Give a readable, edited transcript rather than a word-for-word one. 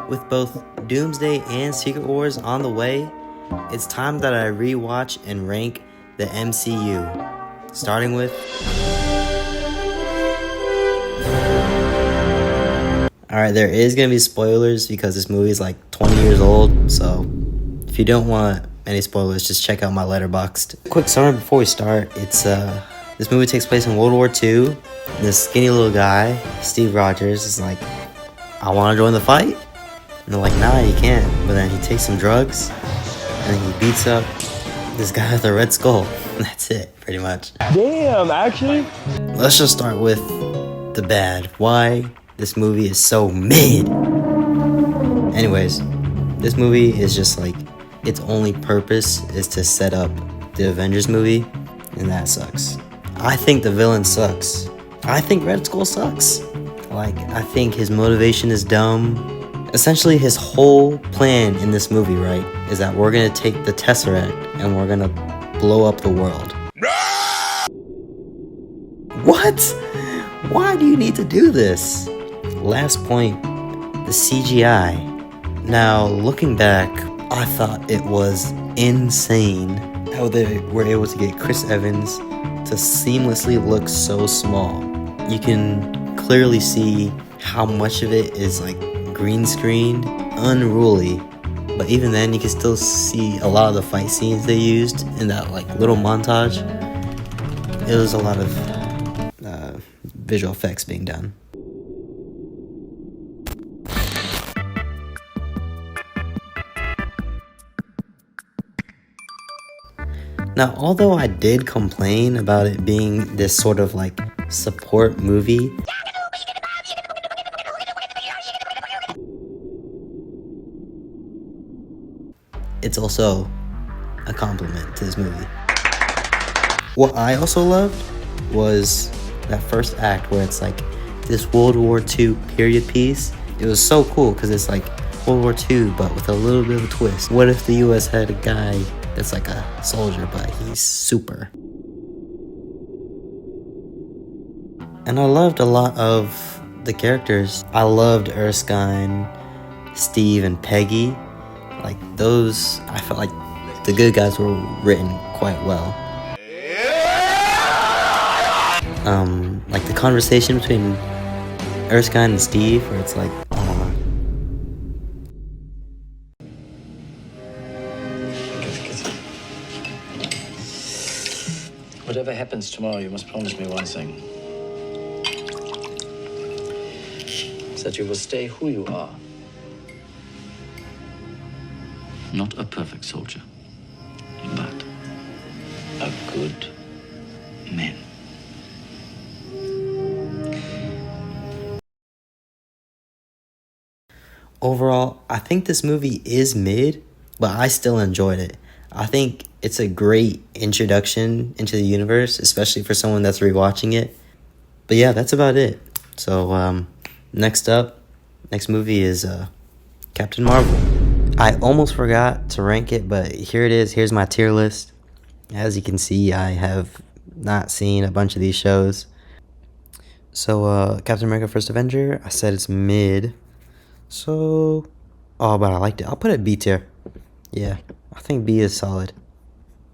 With both Doomsday and Secret Wars on the way, it's time that I rewatch and rank the MCU, starting with... Alright, there is going to be spoilers because this movie is like 20 years old, so if you don't want any spoilers, just check out my Letterboxd. Quick summary before we start, this movie takes place in World War II. This skinny little guy, Steve Rodgers, is like, I want to join the fight. And they're like, nah, you can't. But then he takes some drugs, and then he beats up this guy with a red skull. And that's it, pretty much. Damn, actually? Let's just start with the bad. Why this movie is so mid. Anyways, this movie is just like, its only purpose is to set up the Avengers movie, and that sucks. I think the villain sucks. I think Red Skull sucks. Like, I think his motivation is dumb. Essentially, his whole plan in this movie, right, is that we're gonna take the Tesseract and we're gonna blow up the world. What? Why do you need to do this? Last point, the CGI. Now, looking back, I thought it was insane how they were able to get Chris Evans to seamlessly look so small. You can clearly see how much of it is like green screen, unruly, but even then you can still see a lot of the fight scenes they used in that like little montage. It was a lot of visual effects being done. Now, although I did complain about it being this sort of like support movie, it's also a compliment to this movie. What I also loved was that first act where it's like this World War II period piece. It was so cool because it's like World War II but with a little bit of a twist. What if the US had a guy that's like a soldier but he's super? And I loved a lot of the characters. I loved Erskine, Steve, and Peggy. Like those, I felt like the good guys were written quite well. Like the conversation between Erskine and Steve, where it's like, Whatever happens tomorrow, you must promise me one thing. It's that you will stay who you are. Not a perfect soldier, but a good man. overall, I think this movie is mid, but I still enjoyed it. I think it's a great introduction into the universe, especially for someone that's rewatching it. But yeah, that's about it. So next movie is Captain Marvel. I almost forgot to rank it, but here it is. Here's my tier list. As you can see, I have not seen a bunch of these shows. So Captain America First Avenger, I said it's mid. So, but I liked it. I'll put it B tier. Yeah, I think B is solid.